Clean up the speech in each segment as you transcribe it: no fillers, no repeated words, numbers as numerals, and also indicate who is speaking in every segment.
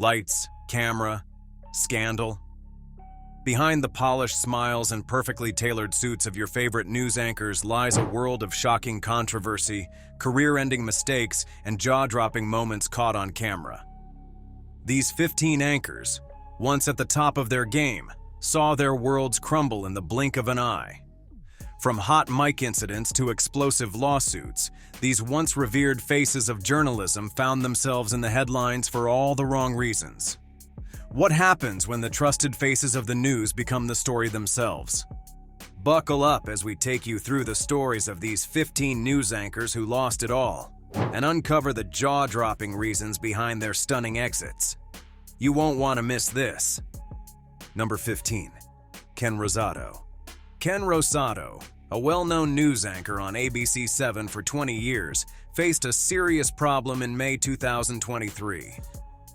Speaker 1: Lights, camera, scandal. Behind the polished smiles and perfectly tailored suits of your favorite news anchors lies a world of shocking controversy, career-ending mistakes, and jaw-dropping moments caught on camera. These 15 anchors, once at the top of their game, saw their worlds crumble in the blink of an eye. From hot mic incidents to explosive lawsuits, these once revered faces of journalism found themselves in the headlines for all the wrong reasons. What happens when the trusted faces of the news become the story themselves? Buckle up as we take you through the stories of these 15 news anchors who lost it all, and uncover the jaw-dropping reasons behind their stunning exits. You won't want to miss this. Number 15. Ken Rosato. Ken Rosato, a well-known news anchor on ABC 7 for 20 years, faced a serious problem in May 2023.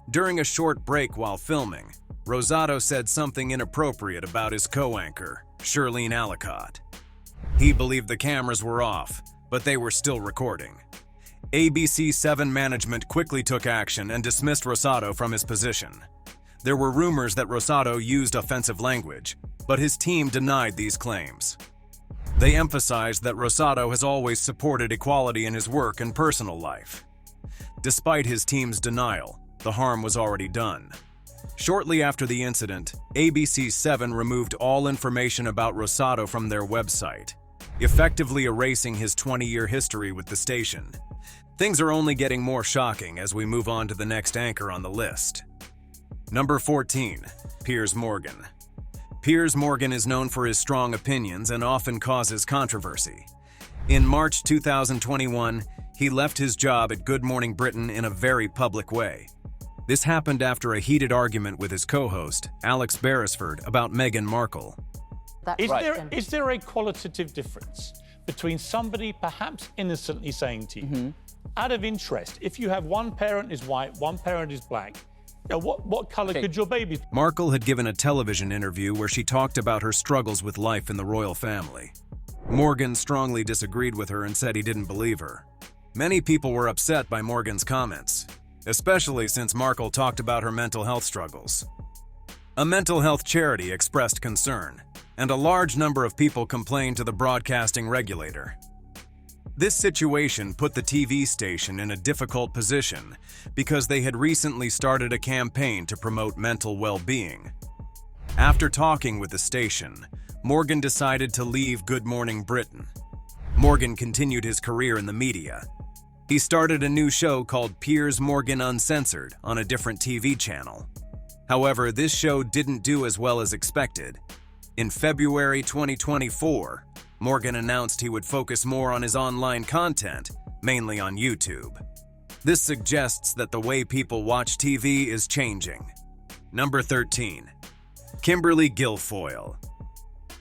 Speaker 1: During a short break while filming, Rosato said something inappropriate about his co-anchor, Shirlene Alicott. He believed the cameras were off, but they were still recording. ABC 7 management quickly took action and dismissed Rosato from his position. There were rumors that Rosato used offensive language, but his team denied these claims. They emphasized that Rosato has always supported equality in his work and personal life. Despite his team's denial, the harm was already done. Shortly after the incident, ABC 7 removed all information about Rosato from their website, effectively erasing his 20-year history with the station. Things are only getting more shocking as we move on to the next anchor on the list. Number 14. Piers Morgan. Piers Morgan is known for his strong opinions and often causes controversy. In March 2021, he left his job at Good Morning Britain in a very public way. This happened after a heated argument with his co-host, Alex Beresford, about Meghan Markle.
Speaker 2: Is there a qualitative difference between somebody perhaps innocently saying to you, out of interest, if you have one parent is white, one parent is black, what color could your baby be?
Speaker 1: Markle had given a television interview where she talked about her struggles with life in the royal family. Morgan strongly disagreed with her and said he didn't believe her. Many people were upset by Morgan's comments, especially since Markle talked about her mental health struggles. A mental health charity expressed concern, and a large number of people complained to the broadcasting regulator. This situation put the TV station in a difficult position because they had recently started a campaign to promote mental well-being. After talking with the station, Morgan decided to leave Good Morning Britain. Morgan continued his career in the media. He started a new show called Piers Morgan Uncensored on a different TV channel. However, this show didn't do as well as expected. In February 2024, Morgan announced he would focus more on his online content, mainly on YouTube. This suggests that the way people watch TV is changing. Number 13. Kimberly Guilfoyle.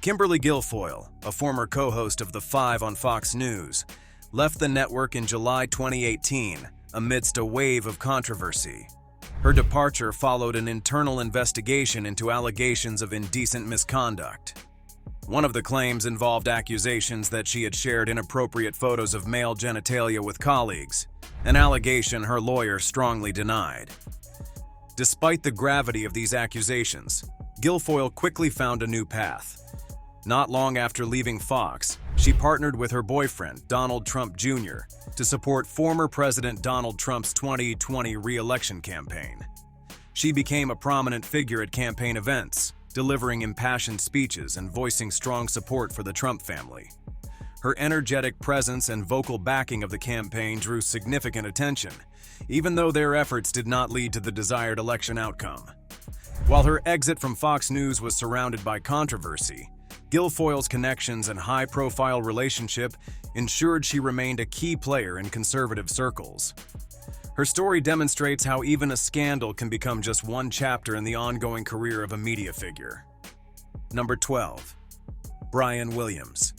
Speaker 1: Kimberly Guilfoyle, a former co-host of The Five on Fox News, left the network in July 2018 amidst a wave of controversy. Her departure followed an internal investigation into allegations of indecent misconduct. One of the claims involved accusations that she had shared inappropriate photos of male genitalia with colleagues, an allegation her lawyer strongly denied. Despite the gravity of these accusations, Guilfoyle quickly found a new path. Not long after leaving Fox, she partnered with her boyfriend, Donald Trump Jr., to support former President Donald Trump's 2020 re-election campaign. She became a prominent figure at campaign events, delivering impassioned speeches and voicing strong support for the Trump family. Her energetic presence and vocal backing of the campaign drew significant attention, even though their efforts did not lead to the desired election outcome. While her exit from Fox News was surrounded by controversy, Guilfoyle's connections and high-profile relationship ensured she remained a key player in conservative circles. Her story demonstrates how even a scandal can become just one chapter in the ongoing career of a media figure. Number 12. Brian Williams.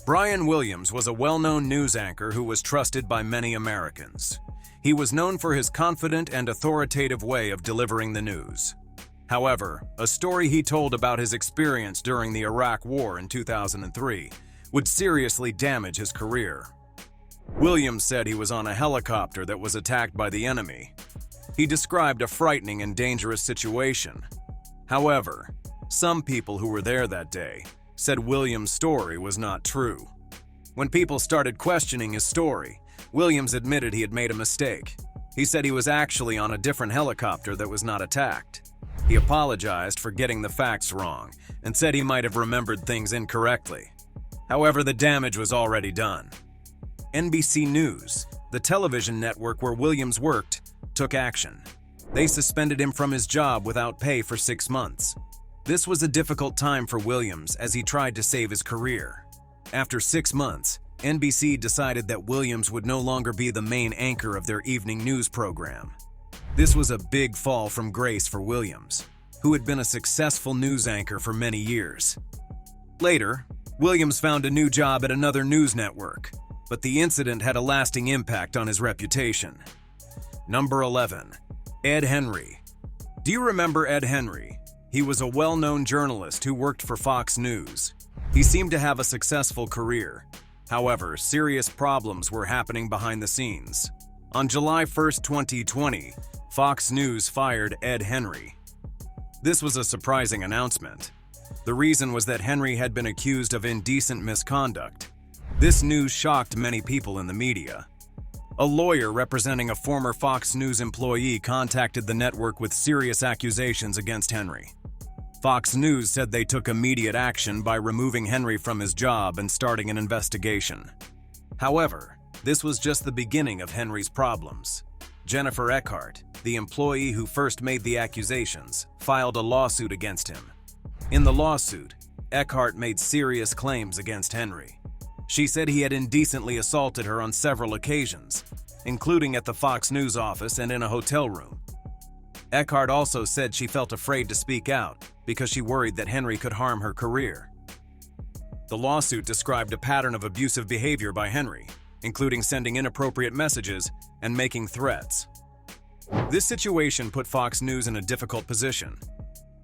Speaker 1: Brian Williams was a well-known news anchor who was trusted by many Americans. He was known for his confident and authoritative way of delivering the news. However, a story he told about his experience during the Iraq War in 2003 would seriously damage his career. Williams said he was on a helicopter that was attacked by the enemy. He described a frightening and dangerous situation. However, some people who were there that day said Williams' story was not true. When people started questioning his story, Williams admitted he had made a mistake. He said he was actually on a different helicopter that was not attacked. He apologized for getting the facts wrong and said he might have remembered things incorrectly. However, the damage was already done. NBC News, the television network where Williams worked, took action. They suspended him from his job without pay for 6 months. This was a difficult time for Williams as he tried to save his career. After 6 months, NBC decided that Williams would no longer be the main anchor of their evening news program. This was a big fall from grace for Williams, who had been a successful news anchor for many years. Later, Williams found a new job at another news network, but the incident had a lasting impact on his reputation. Number 11. Ed Henry. Do you remember Ed Henry? He was a well-known journalist who worked for Fox News. He seemed to have a successful career. However, serious problems were happening behind the scenes. On July 1, 2020, Fox News fired Ed Henry. This was a surprising announcement. The reason was that Henry had been accused of indecent misconduct. This news shocked many people in the media. A lawyer representing a former Fox News employee contacted the network with serious accusations against Henry. Fox News said they took immediate action by removing Henry from his job and starting an investigation. However, this was just the beginning of Henry's problems. Jennifer Eckhart, the employee who first made the accusations, filed a lawsuit against him. In the lawsuit, Eckhart made serious claims against Henry. She said he had indecently assaulted her on several occasions, including at the Fox News office and in a hotel room. Eckhart also said she felt afraid to speak out because she worried that Henry could harm her career. The lawsuit described a pattern of abusive behavior by Henry, including sending inappropriate messages and making threats. This situation put Fox News in a difficult position.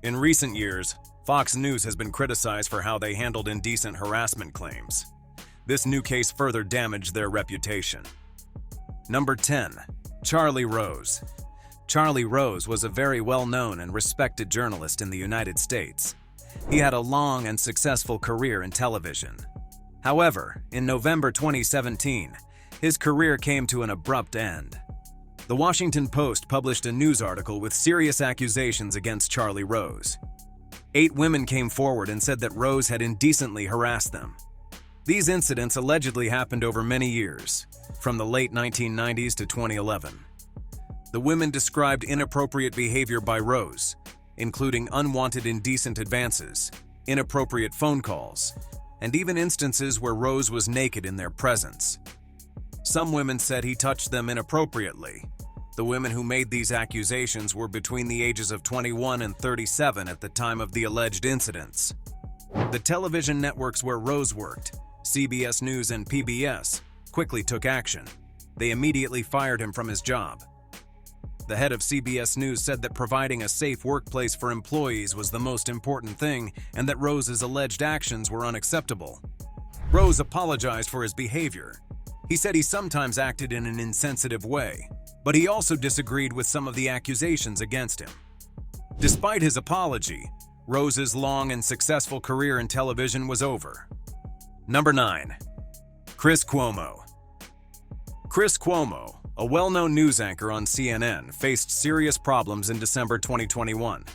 Speaker 1: In recent years, Fox News has been criticized for how they handled indecent harassment claims. This new case further damaged their reputation. Number 10. Charlie Rose. Charlie Rose was a very well-known and respected journalist in the United States. He had a long and successful career in television. However, in November 2017, his career came to an abrupt end. The Washington Post published a news article with serious accusations against Charlie Rose. 8 women came forward and said that Rose had indecently harassed them. These incidents allegedly happened over many years, from the late 1990s to 2011. The women described inappropriate behavior by Rose, including unwanted indecent advances, inappropriate phone calls, and even instances where Rose was naked in their presence. Some women said he touched them inappropriately. The women who made these accusations were between the ages of 21 and 37 at the time of the alleged incidents. The television networks where Rose worked, CBS News and PBS, quickly took action. They immediately fired him from his job. The head of CBS News said that providing a safe workplace for employees was the most important thing and that Rose's alleged actions were unacceptable. Rose apologized for his behavior. He said he sometimes acted in an insensitive way, but he also disagreed with some of the accusations against him. Despite his apology, Rose's long and successful career in television was over. Number 9. Chris Cuomo. Chris Cuomo, a well-known news anchor on CNN, faced serious problems in December 2021.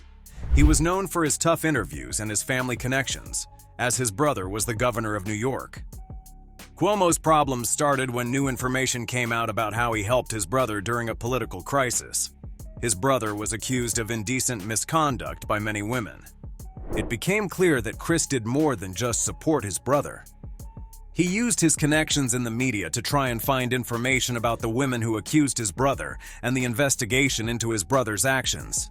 Speaker 1: He was known for his tough interviews and his family connections, as his brother was the governor of New York. Cuomo's problems started when new information came out about how he helped his brother during a political crisis. His brother was accused of indecent misconduct by many women. It became clear that Chris did more than just support his brother. He used his connections in the media to try and find information about the women who accused his brother and the investigation into his brother's actions.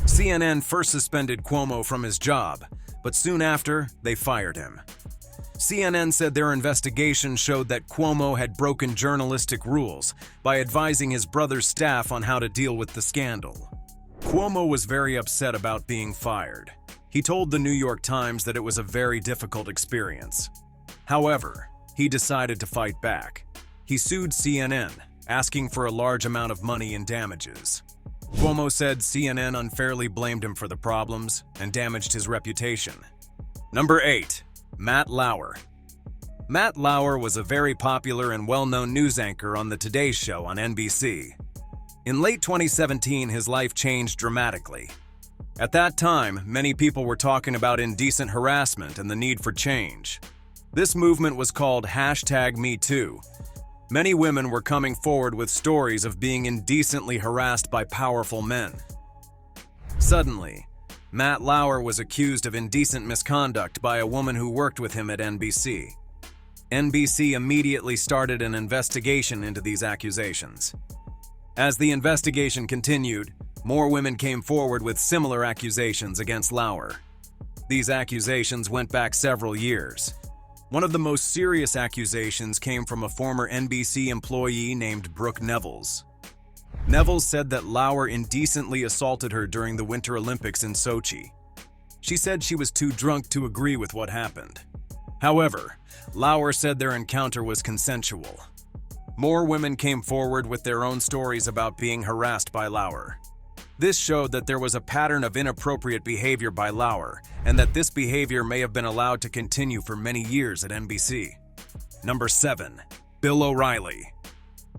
Speaker 1: CNN first suspended Cuomo from his job, but soon after, they fired him. CNN said their investigation showed that Cuomo had broken journalistic rules by advising his brother's staff on how to deal with the scandal. Cuomo was very upset about being fired. He told the New York Times that it was a very difficult experience. However, he decided to fight back. He sued CNN, asking for a large amount of money in damages. Cuomo said CNN unfairly blamed him for the problems and damaged his reputation. Number 8. Matt Lauer. Matt Lauer was a very popular and well-known news anchor on the Today Show on NBC. In late 2017, his life changed dramatically. At that time, many people were talking about indecent harassment and the need for change. This movement was called #MeToo. Many women were coming forward with stories of being indecently harassed by powerful men. Suddenly, Matt Lauer was accused of indecent misconduct by a woman who worked with him at NBC. NBC immediately started an investigation into these accusations. As the investigation continued, more women came forward with similar accusations against Lauer. These accusations went back several years. One of the most serious accusations came from a former NBC employee named Brooke Nevels. Nevels said that Lauer indecently assaulted her during the Winter Olympics in Sochi. She said she was too drunk to agree with what happened. However, Lauer said their encounter was consensual. More women came forward with their own stories about being harassed by Lauer. This showed that there was a pattern of inappropriate behavior by Lauer, and that this behavior may have been allowed to continue for many years at NBC. Number 7. Bill O'Reilly.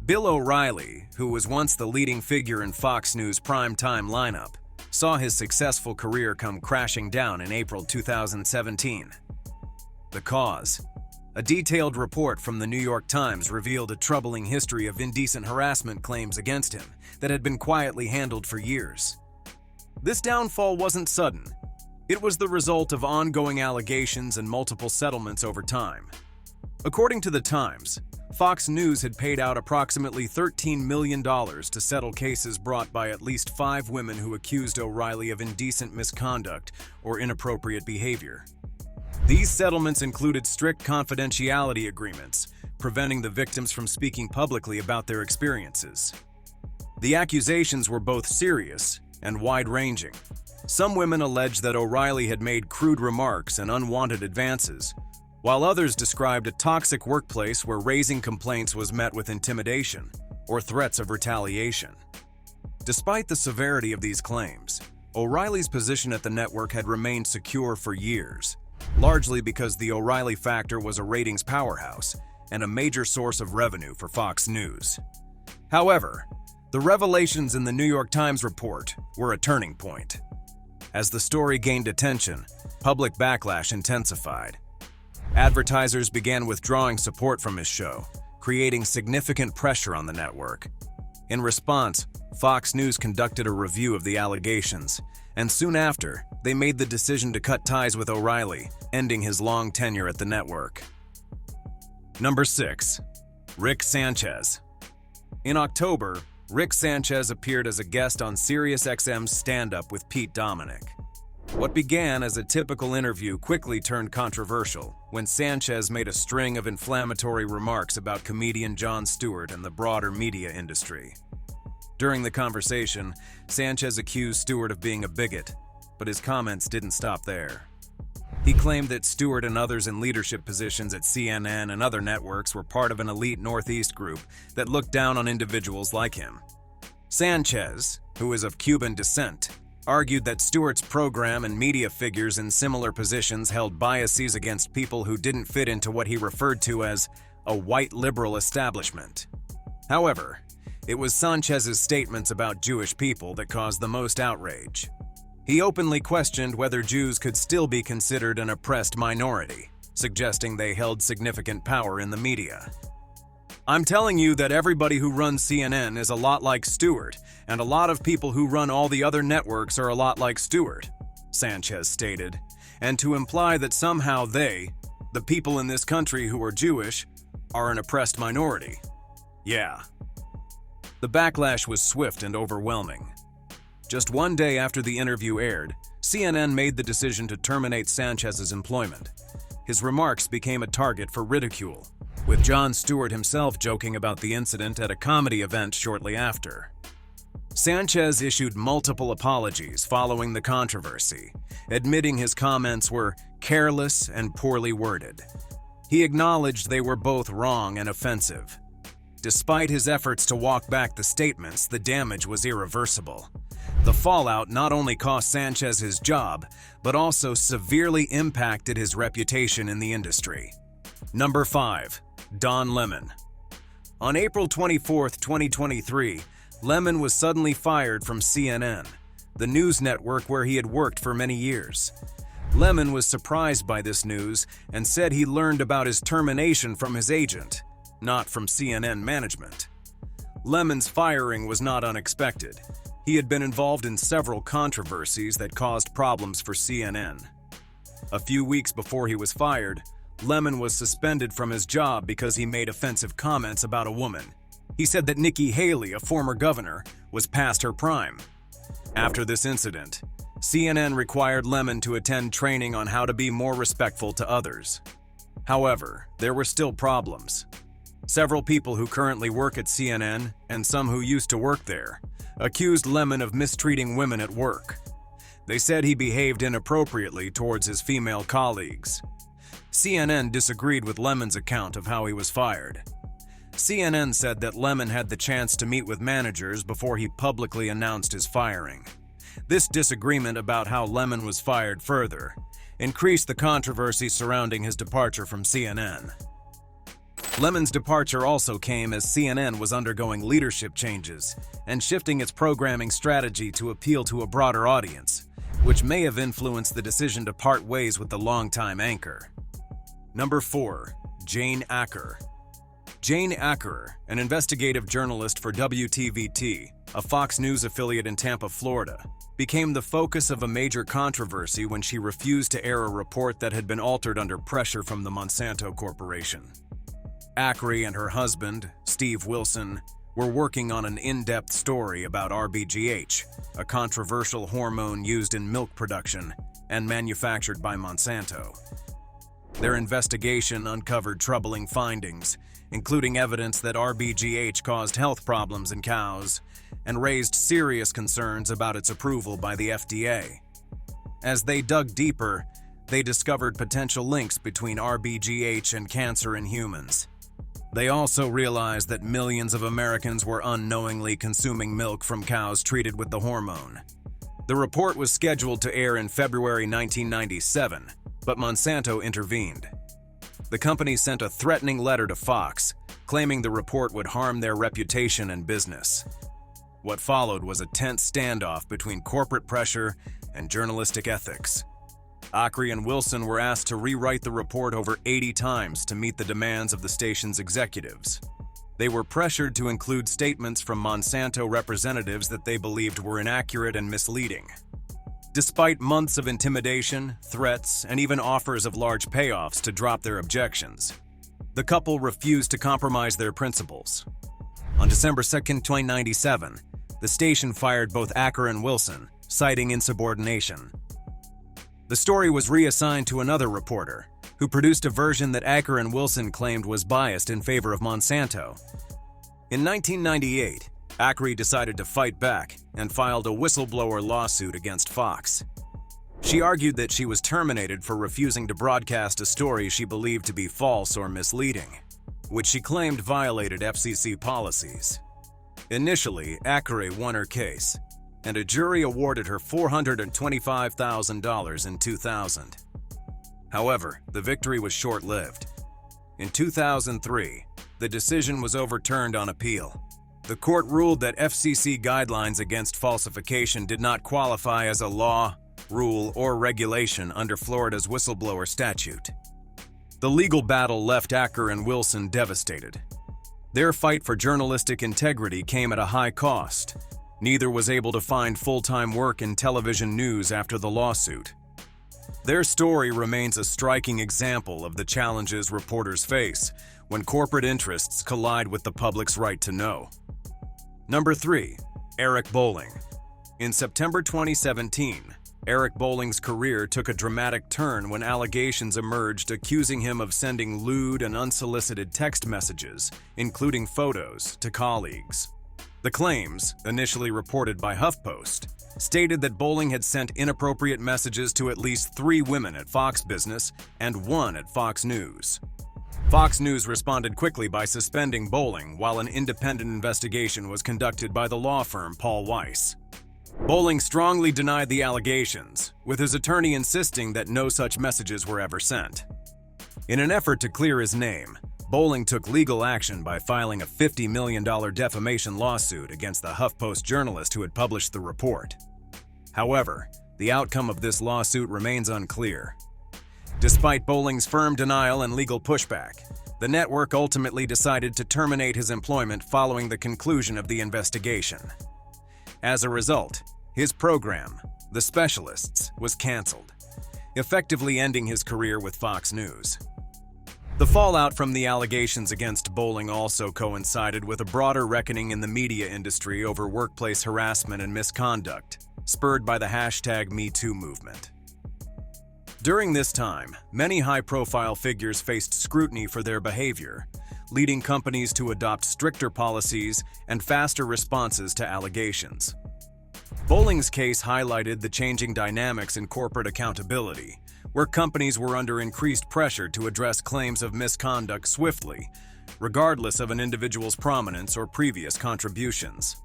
Speaker 1: Bill O'Reilly, who was once the leading figure in Fox News' primetime lineup, saw his successful career come crashing down in April 2017. The cause? A detailed report from the New York Times revealed a troubling history of indecent harassment claims against him that had been quietly handled for years. This downfall wasn't sudden. It was the result of ongoing allegations and multiple settlements over time. According to the Times, Fox News had paid out approximately $13 million to settle cases brought by at least 5 women who accused O'Reilly of indecent misconduct or inappropriate behavior. These settlements included strict confidentiality agreements, preventing the victims from speaking publicly about their experiences. The accusations were both serious and wide-ranging. Some women alleged that O'Reilly had made crude remarks and unwanted advances, while others described a toxic workplace where raising complaints was met with intimidation or threats of retaliation. Despite the severity of these claims, O'Reilly's position at the network had remained secure for years, largely because the O'Reilly factor was a ratings powerhouse and a major source of revenue for Fox News. However, the revelations in the New York Times report were a turning point. As the story gained attention, public backlash intensified. Advertisers began withdrawing support from his show, creating significant pressure on the network. In response, Fox News conducted a review of the allegations, and soon after, they made the decision to cut ties with O'Reilly, ending his long tenure at the network. Number 6. Rick Sanchez. In October, Rick Sanchez appeared as a guest on SiriusXM's Stand Up with Pete Dominic. What began as a typical interview quickly turned controversial when Sanchez made a string of inflammatory remarks about comedian Jon Stewart and the broader media industry. During the conversation, Sanchez accused Stewart of being a bigot, but his comments didn't stop there. He claimed that Stewart and others in leadership positions at CNN and other networks were part of an elite Northeast group that looked down on individuals like him. Sanchez, who is of Cuban descent, argued that Stewart's program and media figures in similar positions held biases against people who didn't fit into what he referred to as a white liberal establishment. However, it was Sanchez's statements about Jewish people that caused the most outrage. He openly questioned whether Jews could still be considered an oppressed minority, suggesting they held significant power in the media. "I'm telling you that everybody who runs CNN is a lot like Stewart, and a lot of people who run all the other networks are a lot like Stewart," Sanchez stated, and to imply that somehow they, the people in this country who are Jewish, are an oppressed minority. Yeah. The backlash was swift and overwhelming. Just one day after the interview aired, CNN made the decision to terminate Sanchez's employment. His remarks became a target for ridicule, with Jon Stewart himself joking about the incident at a comedy event shortly after. Sanchez issued multiple apologies following the controversy, admitting his comments were careless and poorly worded. He acknowledged they were both wrong and offensive. Despite his efforts to walk back the statements, the damage was irreversible. The fallout not only cost Sanchez his job, but also severely impacted his reputation in the industry. Number 5. Don Lemon. On April 24, 2023, Lemon was suddenly fired from CNN, the news network where he had worked for many years. Lemon was surprised by this news and said he learned about his termination from his agent, not from CNN management. Lemon's firing was not unexpected. He had been involved in several controversies that caused problems for CNN. A few weeks before he was fired, Lemon was suspended from his job because he made offensive comments about a woman. He said that Nikki Haley, a former governor, was past her prime. After this incident, CNN required Lemon to attend training on how to be more respectful to others. However, there were still problems. Several people who currently work at CNN, and some who used to work there, accused Lemon of mistreating women at work. They said he behaved inappropriately towards his female colleagues. CNN disagreed with Lemon's account of how he was fired. CNN said that Lemon had the chance to meet with managers before he publicly announced his firing. This disagreement about how Lemon was fired further increased the controversy surrounding his departure from CNN. Lemon's departure also came as CNN was undergoing leadership changes and shifting its programming strategy to appeal to a broader audience, which may have influenced the decision to part ways with the longtime anchor. Number 4. Jane Akre. Jane Akre, an investigative journalist for WTVT, a Fox News affiliate in Tampa, Florida, became the focus of a major controversy when she refused to air a report that had been altered under pressure from the Monsanto Corporation. Akre and her husband, Steve Wilson, were working on an in-depth story about RBGH, a controversial hormone used in milk production and manufactured by Monsanto. Their investigation uncovered troubling findings, including evidence that RBGH caused health problems in cows and raised serious concerns about its approval by the FDA. As they dug deeper, they discovered potential links between RBGH and cancer in humans. They also realized that millions of Americans were unknowingly consuming milk from cows treated with the hormone. The report was scheduled to air in February 1997, but Monsanto intervened. The company sent a threatening letter to Fox, claiming the report would harm their reputation and business. What followed was a tense standoff between corporate pressure and journalistic ethics. Akre and Wilson were asked to rewrite the report over 80 times to meet the demands of the station's executives. They were pressured to include statements from Monsanto representatives that they believed were inaccurate and misleading. Despite months of intimidation, threats, and even offers of large payoffs to drop their objections, the couple refused to compromise their principles. On December 2, 1997, the station fired both Akre and Wilson, citing insubordination. The story was reassigned to another reporter, who produced a version that Akre and Wilson claimed was biased in favor of Monsanto. In 1998, Akre decided to fight back and filed a whistleblower lawsuit against Fox. She argued that she was terminated for refusing to broadcast a story she believed to be false or misleading, which she claimed violated FCC policies. Initially, Akre won her case, and a jury awarded her $425,000 in 2000. However, the victory was short-lived. In 2003, the decision was overturned on appeal. The court ruled that FCC guidelines against falsification did not qualify as a law, rule, or regulation under Florida's whistleblower statute. The legal battle left Akre and Wilson devastated. Their fight for journalistic integrity came at a high cost. Neither was able to find full-time work in television news after the lawsuit. Their story remains a striking example of the challenges reporters face when corporate interests collide with the public's right to know. Number 3. Eric Bolling. In September 2017, Eric Bolling's career took a dramatic turn when allegations emerged accusing him of sending lewd and unsolicited text messages, including photos, to colleagues. The claims, initially reported by HuffPost, stated that Bolling had sent inappropriate messages to at least 3 women at Fox Business and 1 at Fox News. Fox News responded quickly by suspending Bolling while an independent investigation was conducted by the law firm Paul Weiss. Bolling strongly denied the allegations, with his attorney insisting that no such messages were ever sent. In an effort to clear his name, Bolling took legal action by filing a $50 million defamation lawsuit against the HuffPost journalist who had published the report. However, the outcome of this lawsuit remains unclear. Despite Bolling's firm denial and legal pushback, the network ultimately decided to terminate his employment following the conclusion of the investigation. As a result, his program, The Specialists, was canceled, effectively ending his career with Fox News. The fallout from the allegations against Bolling also coincided with a broader reckoning in the media industry over workplace harassment and misconduct, spurred by the #MeToo movement. During this time, many high-profile figures faced scrutiny for their behavior, leading companies to adopt stricter policies and faster responses to allegations. Bolling's case highlighted the changing dynamics in corporate accountability, where companies were under increased pressure to address claims of misconduct swiftly, regardless of an individual's prominence or previous contributions.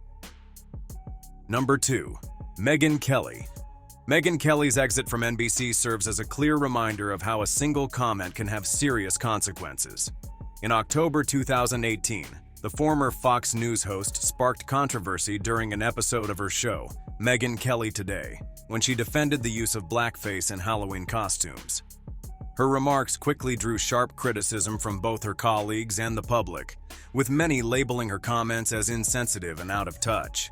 Speaker 1: Number 2. Megyn Kelly. Megyn Kelly's exit from NBC serves as a clear reminder of how a single comment can have serious consequences. In October 2018, the former Fox News host sparked controversy during an episode of her show, Megyn Kelly Today, when she defended the use of blackface in Halloween costumes. Her remarks quickly drew sharp criticism from both her colleagues and the public, with many labeling her comments as insensitive and out of touch.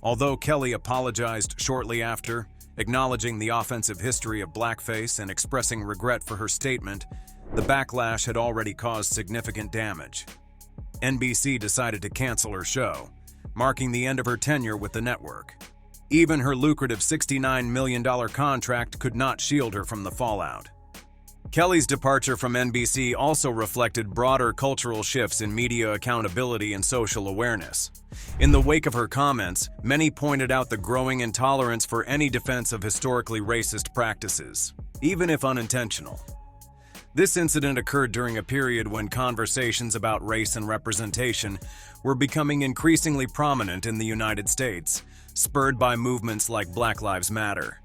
Speaker 1: Although Kelly apologized shortly after, acknowledging the offensive history of blackface and expressing regret for her statement, the backlash had already caused significant damage. NBC decided to cancel her show, marking the end of her tenure with the network. Even her lucrative $69 million contract could not shield her from the fallout. Kelly's departure from NBC also reflected broader cultural shifts in media accountability and social awareness. In the wake of her comments, many pointed out the growing intolerance for any defense of historically racist practices, even if unintentional. This incident occurred during a period when conversations about race and representation were becoming increasingly prominent in the United States, spurred by movements like Black Lives Matter.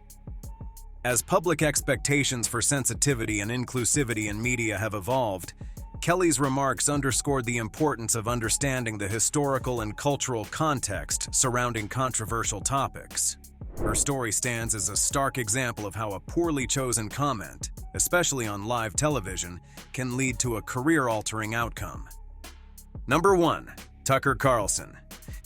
Speaker 1: As public expectations for sensitivity and inclusivity in media have evolved, Kelly's remarks underscored the importance of understanding the historical and cultural context surrounding controversial topics. Her story stands as a stark example of how a poorly chosen comment, especially on live television, can lead to a career-altering outcome. Number 1. Tucker Carlson.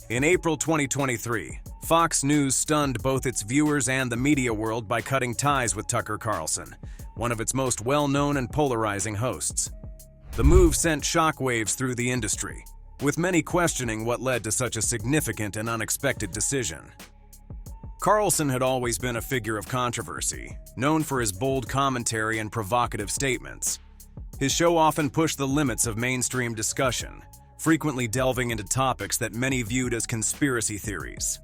Speaker 1: In April 2023, Fox News stunned both its viewers and the media world by cutting ties with Tucker Carlson, one of its most well-known and polarizing hosts. The move sent shockwaves through the industry, with many questioning what led to such a significant and unexpected decision. Carlson had always been a figure of controversy, known for his bold commentary and provocative statements. His show often pushed the limits of mainstream discussion, frequently delving into topics that many viewed as conspiracy theories.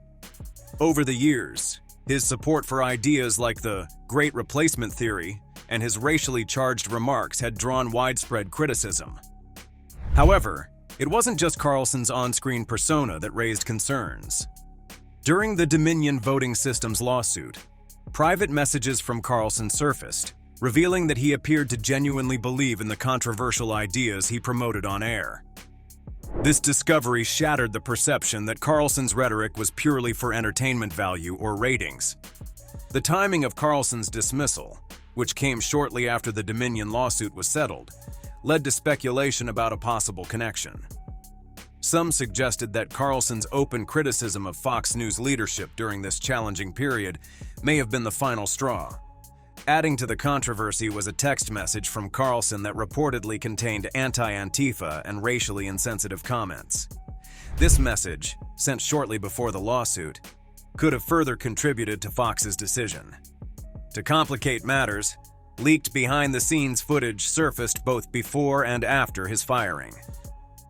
Speaker 1: Over the years, his support for ideas like the Great Replacement theory and his racially charged remarks had drawn widespread criticism. However, it wasn't just Carlson's on-screen persona that raised concerns. During the Dominion voting systems lawsuit, private messages from Carlson surfaced, revealing that he appeared to genuinely believe in the controversial ideas he promoted on air. This discovery shattered the perception that Carlson's rhetoric was purely for entertainment value or ratings. The timing of Carlson's dismissal, which came shortly after the Dominion lawsuit was settled, led to speculation about a possible connection. Some suggested that Carlson's open criticism of Fox News leadership during this challenging period may have been the final straw. Adding to the controversy was a text message from Carlson that reportedly contained anti-Antifa and racially insensitive comments. This message, sent shortly before the lawsuit, could have further contributed to Fox's decision. To complicate matters, leaked behind-the-scenes footage surfaced both before and after his firing.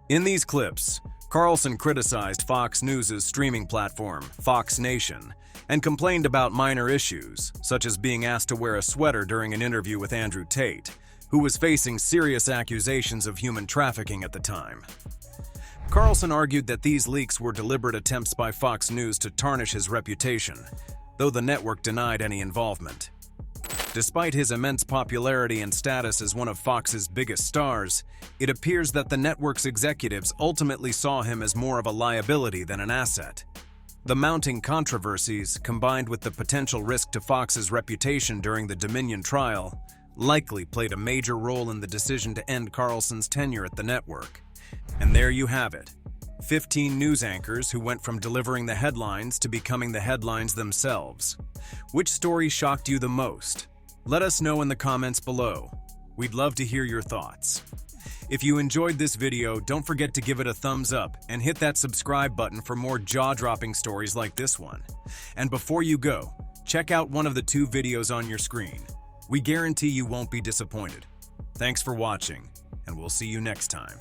Speaker 1: In these clips, Carlson criticized Fox News' streaming platform, Fox Nation, and complained about minor issues, such as being asked to wear a sweater during an interview with Andrew Tate, who was facing serious accusations of human trafficking at the time. Carlson argued that these leaks were deliberate attempts by Fox News to tarnish his reputation, though the network denied any involvement. Despite his immense popularity and status as one of Fox's biggest stars, it appears that the network's executives ultimately saw him as more of a liability than an asset. The mounting controversies, combined with the potential risk to Fox's reputation during the Dominion trial, likely played a major role in the decision to end Carlson's tenure at the network. And there you have it. 15 news anchors who went from delivering the headlines to becoming the headlines themselves. Which story shocked you the most? Let us know in the comments below. We'd love to hear your thoughts. If you enjoyed this video, don't forget to give it a thumbs up and hit that subscribe button for more jaw-dropping stories like this one. And before you go, check out one of the 2 videos on your screen. We guarantee you won't be disappointed. Thanks for watching, and we'll see you next time.